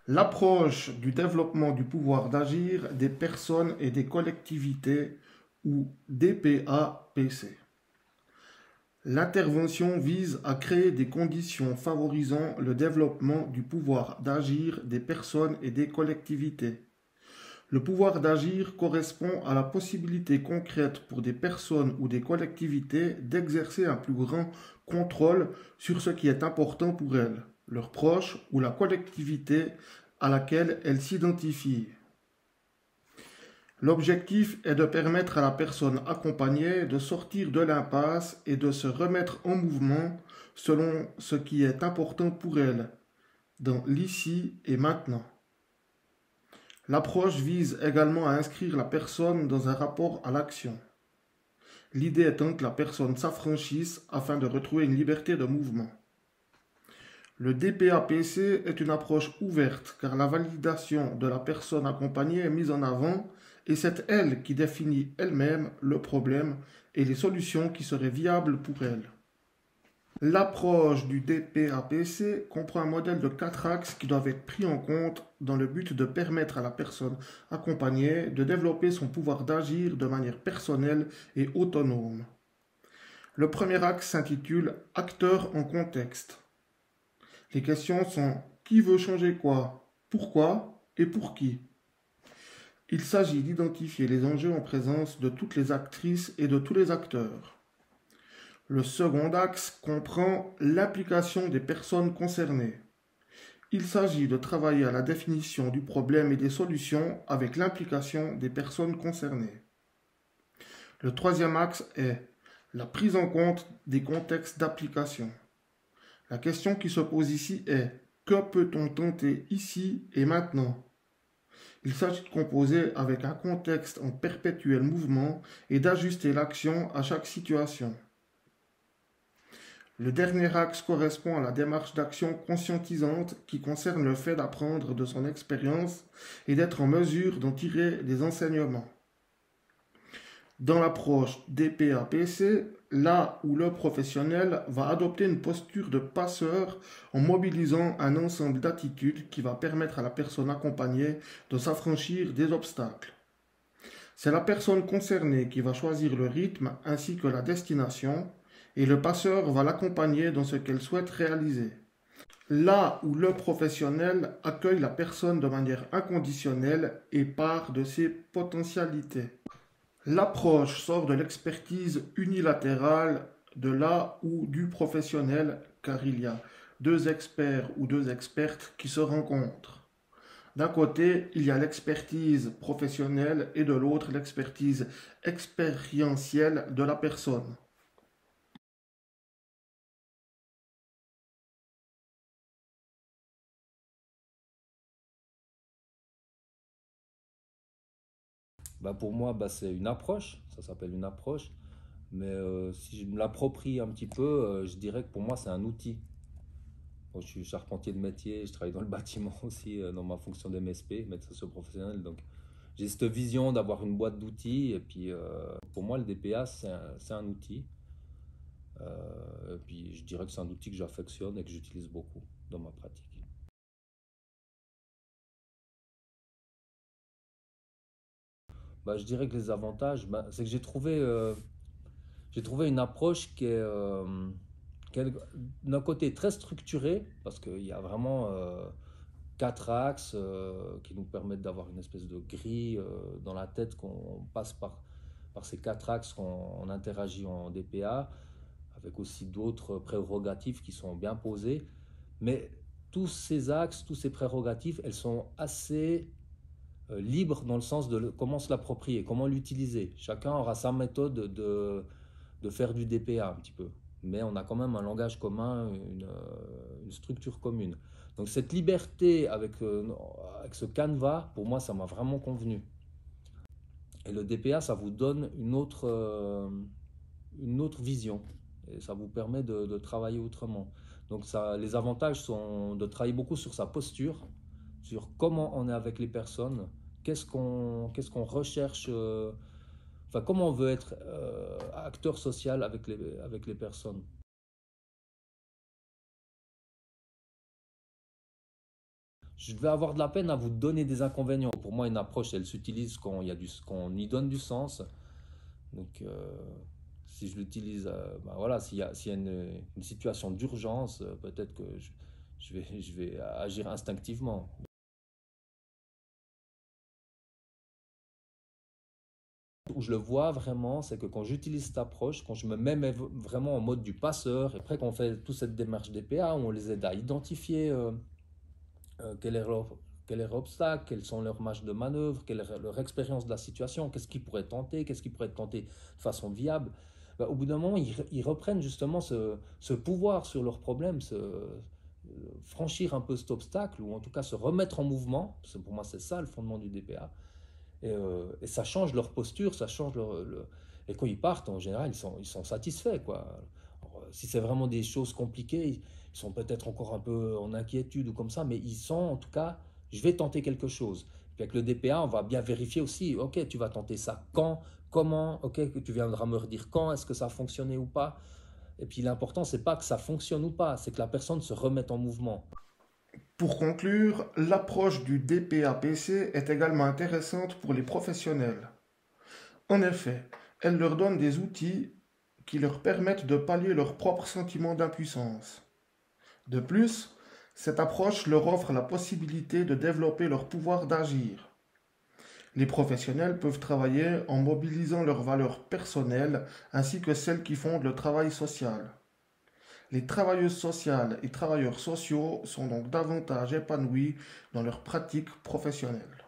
L'approche du développement du pouvoir d'agir des personnes et des collectivités ou DPAPC. L'intervention vise à créer des conditions favorisant le développement du pouvoir d'agir des personnes et des collectivités. Le pouvoir d'agir correspond à la possibilité concrète pour des personnes ou des collectivités d'exercer un plus grand contrôle sur ce qui est important pour elles, leurs proches ou la collectivité à laquelle elles s'identifient. L'objectif est de permettre à la personne accompagnée de sortir de l'impasse et de se remettre en mouvement selon ce qui est important pour elle, dans l'ici et maintenant. L'approche vise également à inscrire la personne dans un rapport à l'action. L'idée étant que la personne s'affranchisse afin de retrouver une liberté de mouvement. Le DPAPC est une approche ouverte car la validation de la personne accompagnée est mise en avant et c'est elle qui définit elle-même le problème et les solutions qui seraient viables pour elle. L'approche du DPAPC comprend un modèle de 4 axes qui doivent être pris en compte dans le but de permettre à la personne accompagnée de développer son pouvoir d'agir de manière personnelle et autonome. Le premier axe s'intitule « Acteurs en contexte ». Les questions sont « Qui veut changer quoi ? Pourquoi ? Et pour qui ?» Il s'agit d'identifier les enjeux en présence de toutes les actrices et de tous les acteurs. Le second axe comprend l'implication des personnes concernées. Il s'agit de travailler à la définition du problème et des solutions avec l'implication des personnes concernées. Le troisième axe est la prise en compte des contextes d'application. La question qui se pose ici est « Que peut-on tenter ici et maintenant ?» Il s'agit de composer avec un contexte en perpétuel mouvement et d'ajuster l'action à chaque situation. Le dernier axe correspond à la démarche d'action conscientisante qui concerne le fait d'apprendre de son expérience et d'être en mesure d'en tirer des enseignements. Dans l'approche DPAPC, là où le professionnel va adopter une posture de passeur en mobilisant un ensemble d'attitudes qui va permettre à la personne accompagnée de s'affranchir des obstacles. C'est la personne concernée qui va choisir le rythme ainsi que la destination et le passeur va l'accompagner dans ce qu'elle souhaite réaliser. Là où le professionnel accueille la personne de manière inconditionnelle et part de ses potentialités. L'approche sort de l'expertise unilatérale de là ou du professionnel car il y a deux experts ou deux expertes qui se rencontrent. D'un côté, il y a l'expertise professionnelle et de l'autre, l'expertise expérientielle de la personne. Pour moi, c'est une approche, ça s'appelle une approche, mais si je me l'approprie un petit peu, je dirais que pour moi, c'est un outil. Moi, je suis charpentier de métier, je travaille dans le bâtiment aussi, dans ma fonction d'MSP, maître socio-professionnel, donc j'ai cette vision d'avoir une boîte d'outils, et puis pour moi, le DPA, c'est un outil, et puis je dirais que c'est un outil que j'affectionne et que j'utilise beaucoup dans ma pratique. Je dirais que les avantages, c'est que j'ai trouvé une approche qui est d'un côté très structurée, parce qu'il y a vraiment 4 axes qui nous permettent d'avoir une espèce de grille dans la tête qu'on passe par ces 4 axes qu'on interagit en DPA, avec aussi d'autres prérogatives qui sont bien posées. Mais tous ces axes, tous ces prérogatives, elles sont assez libres dans le sens de comment se l'approprier, comment l'utiliser. Chacun aura sa méthode de faire du DPA un petit peu. Mais on a quand même un langage commun, une structure commune. Donc cette liberté avec ce canevas, pour moi, ça m'a vraiment convenu. Et le DPA, ça vous donne une autre vision. Et ça vous permet de travailler autrement. Donc les avantages sont de travailler beaucoup sur sa posture, sur comment on est avec les personnes, qu'est-ce qu'on recherche, enfin comment on veut être acteur social avec les personnes. je vais avoir de la peine à vous donner des inconvénients. Pour moi, une approche, elle s'utilise quand qu'on y donne du sens. Donc, si je l'utilise, ben voilà, s'il y a une situation d'urgence, peut-être que je vais agir instinctivement. Où je le vois vraiment, c'est que quand j'utilise cette approche, quand je me mets vraiment en mode du passeur, et après qu'on fait toute cette démarche DPA, où on les aide à identifier quel est leur obstacle, quelles sont leurs marges de manœuvre, quelle est leur expérience de la situation, qu'est-ce qu'ils pourraient tenter, qu'est-ce qu'ils pourraient tenter de façon viable. Ben, au bout d'un moment, ils reprennent justement ce pouvoir sur leurs problèmes, franchir un peu cet obstacle, ou en tout cas se remettre en mouvement, parce que pour moi c'est ça le fondement du DPA, et ça change leur posture, ça change et quand ils partent, en général, ils sont satisfaits, quoi. Alors, si c'est vraiment des choses compliquées, ils sont peut-être encore un peu en inquiétude ou comme ça, mais ils sont, en tout cas, je vais tenter quelque chose. Puis avec le DPA, on va bien vérifier aussi, ok, tu vas tenter ça quand, comment, ok, tu viendras me redire quand, est-ce que ça a fonctionné ou pas. Et puis l'important, c'est pas que ça fonctionne ou pas, c'est que la personne se remette en mouvement. Pour conclure, l'approche du DPAPC est également intéressante pour les professionnels. En effet, elle leur donne des outils qui leur permettent de pallier leurs propres sentiments d'impuissance. De plus, cette approche leur offre la possibilité de développer leur pouvoir d'agir. Les professionnels peuvent travailler en mobilisant leurs valeurs personnelles ainsi que celles qui fondent le travail social. Les travailleuses sociales et travailleurs sociaux sont donc davantage épanouis dans leur pratique professionnelle.